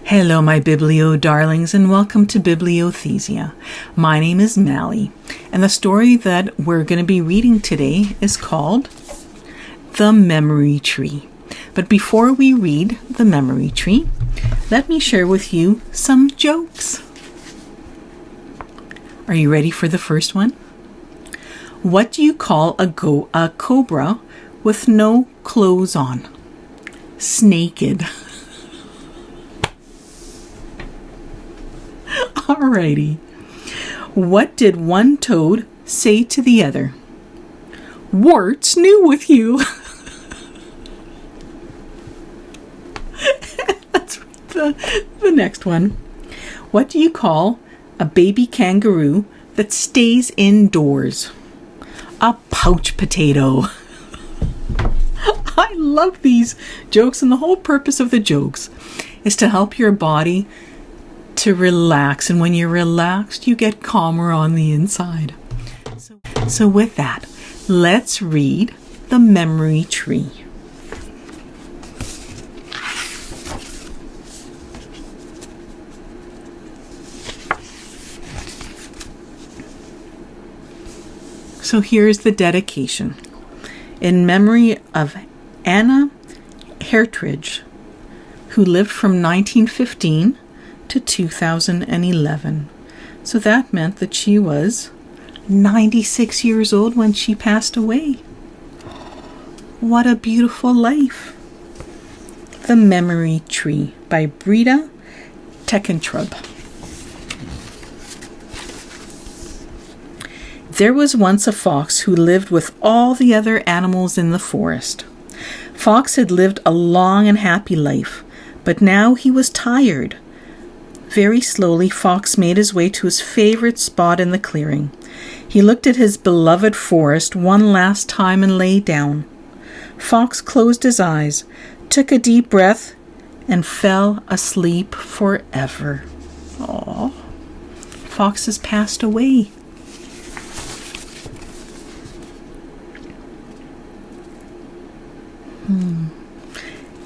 Hello, my Biblio darlings, and welcome to Bibliothesia. My name is Mally, and the story that we're going to be reading today is called The Memory Tree. But before we read The Memory Tree, let me share with you some jokes. Are you ready for the first one? What do you call a cobra with no clothes on? Snaked. Alrighty. What did one toad say to the other? What's new with you? Let's read the next one. What do you call a baby kangaroo that stays indoors? A pouch potato. I love these jokes, and the whole purpose of the jokes is to help your body to relax, and when you're relaxed, you get calmer on the inside. So with that, let's read The Memory Tree. So here's the dedication. In memory of Anna Hartridge, who lived from 1915 to 2011. So that meant that she was 96 years old when she passed away. What a beautiful life. The Memory Tree by Britta, Teckentrup. There was once a fox who lived with all the other animals in the forest. Fox had lived a long and happy life, but now he was tired. Very slowly, Fox made his way to his favorite spot in the clearing. He looked at his beloved forest one last time and lay down. Fox closed his eyes, took a deep breath, and fell asleep forever. Aww. Fox has passed away.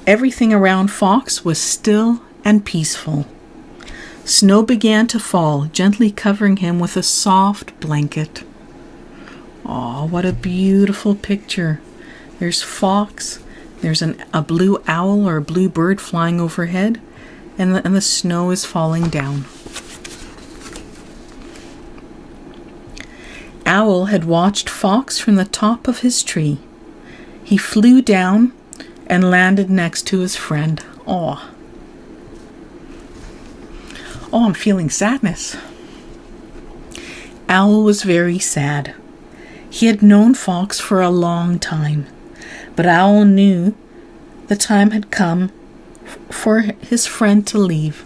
Everything around Fox was still and peaceful. Snow began to fall, gently covering him with a soft blanket. Oh, what a beautiful picture. There's Fox, there's a blue owl or a blue bird flying overhead, and the snow is falling down. Owl had watched Fox from the top of his tree. He flew down and landed next to his friend. Oh, I'm feeling sadness. Owl was very sad. He had known Fox for a long time, but Owl knew the time had come for his friend to leave.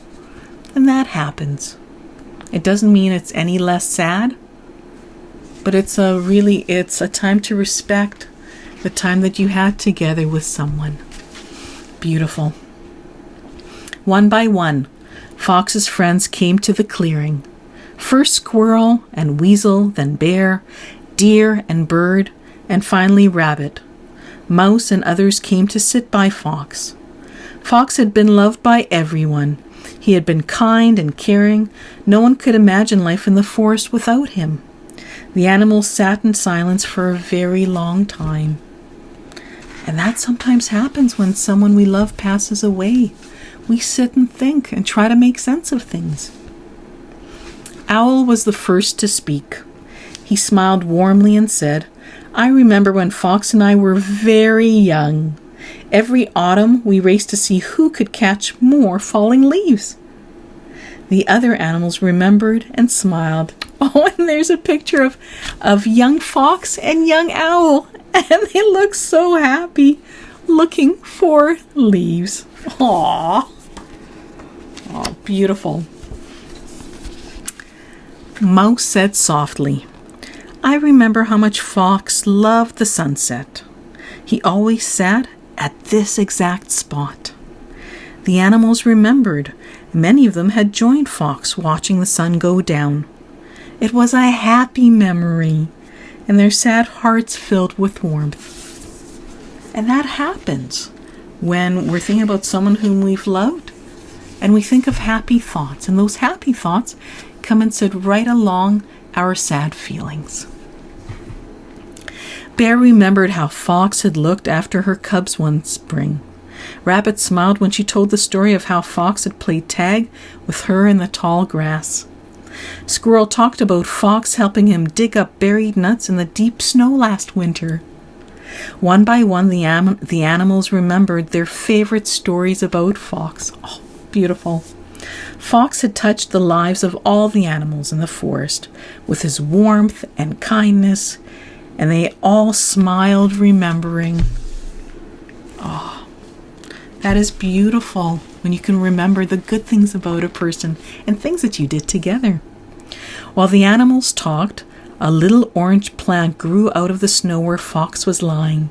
And that happens. It doesn't mean it's any less sad, but it's a time to respect the time that you had together with someone. Beautiful. One by one, Fox's friends came to the clearing. First squirrel and weasel, then bear, deer and bird, and finally rabbit. Mouse and others came to sit by Fox. Fox had been loved by everyone. He had been kind and caring. No one could imagine life in the forest without him. The animals sat in silence for a very long time. And that sometimes happens when someone we love passes away. We sit and think and try to make sense of things. Owl was the first to speak. He smiled warmly and said, I remember when Fox and I were very young. Every autumn we raced to see who could catch more falling leaves. The other animals remembered and smiled. Oh, and there's a picture of young Fox and young Owl, and they look so happy looking for leaves. Aww. Oh, beautiful. Mouse said softly, I remember how much Fox loved the sunset. He always sat at this exact spot. The animals remembered. Many of them had joined Fox watching the sun go down. It was a happy memory, and their sad hearts filled with warmth. And that happens when we're thinking about someone whom we've loved. and we think of happy thoughts, and those happy thoughts come and sit right along our sad feelings. Bear remembered how Fox had looked after her cubs one spring. Rabbit smiled when she told the story of how Fox had played tag with her in the tall grass. Squirrel talked about Fox helping him dig up buried nuts in the deep snow last winter. One by one, the animals remembered their favorite stories about Fox. Oh, beautiful. Fox had touched the lives of all the animals in the forest with his warmth and kindness, and they all smiled, remembering. Oh, that is beautiful when you can remember the good things about a person and things that you did together. While the animals talked, a little orange plant grew out of the snow where Fox was lying.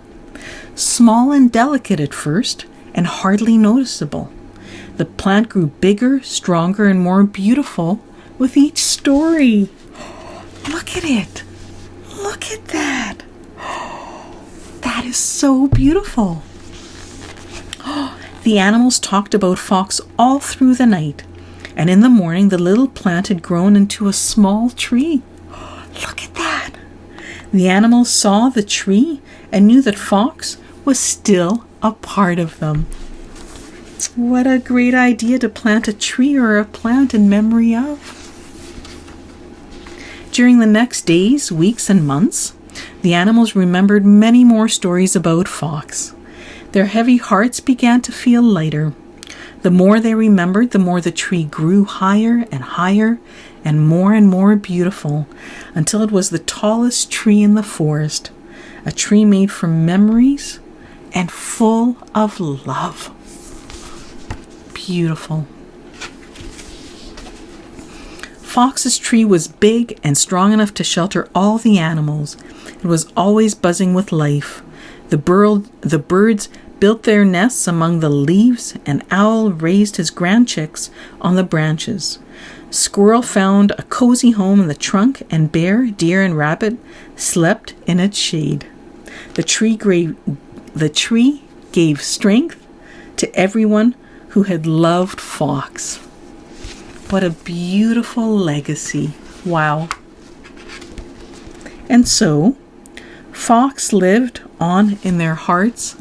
Small and delicate at first, and hardly noticeable. The plant grew bigger, stronger, and more beautiful with each story. Look at it. Look at that. That is so beautiful. The animals talked about Fox all through the night, and in the morning the little plant had grown into a small tree. Look at that. The animals saw the tree and knew that Fox was still a part of them. What a great idea to plant a tree or a plant in memory of. During the next days, weeks, and months, the animals remembered many more stories about Fox. Their heavy hearts began to feel lighter. The more they remembered, the more the tree grew higher and more beautiful, until it was the tallest tree in the forest, a tree made from memories and full of love. Beautiful. Fox's tree was big and strong enough to shelter all the animals. It was always buzzing with life. The birds built their nests among the leaves, and Owl raised his grand chicks on the branches. Squirrel found a cozy home in the trunk, and Bear, Deer, and Rabbit slept in its shade. The tree gave strength to everyone who had loved Fox. What a beautiful legacy. Wow. And so, Fox lived on in their hearts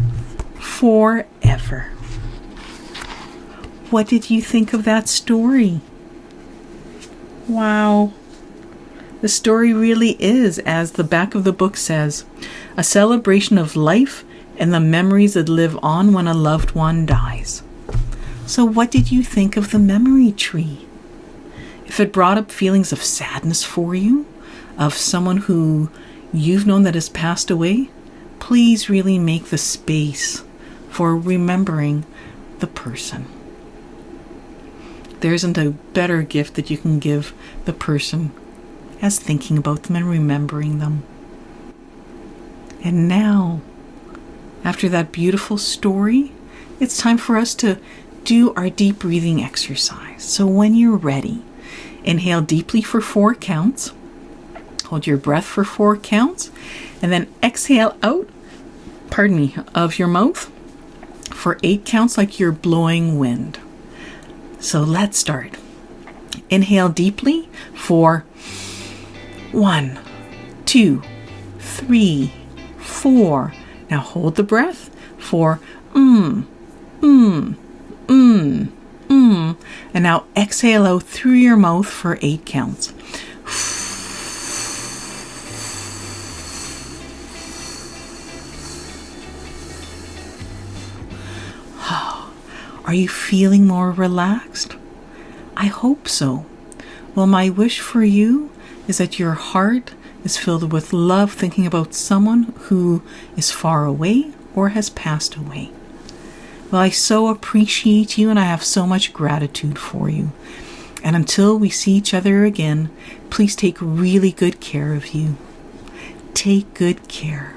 forever. What did you think of that story? Wow. The story really is, as the back of the book says, a celebration of life and the memories that live on when a loved one dies. So what did you think of the memory tree? If it brought up feelings of sadness for you, of someone who you've known that has passed away, please really make the space for remembering the person. There isn't a better gift that you can give the person as thinking about them and remembering them. And now, after that beautiful story, it's time for us to do our deep breathing exercise. So when you're ready, inhale deeply for 4 counts. Hold your breath for 4 counts. And then exhale out, of your mouth for 8 counts like you're blowing wind. So let's start. Inhale deeply for 1, 2, 3, 4. Now hold the breath for And now exhale out through your mouth for 8 counts. Are you feeling more relaxed? I hope so. Well, my wish for you is that your heart is filled with love, thinking about someone who is far away or has passed away. Well, I so appreciate you, and I have so much gratitude for you. And until we see each other again, please take really good care of you. Take good care.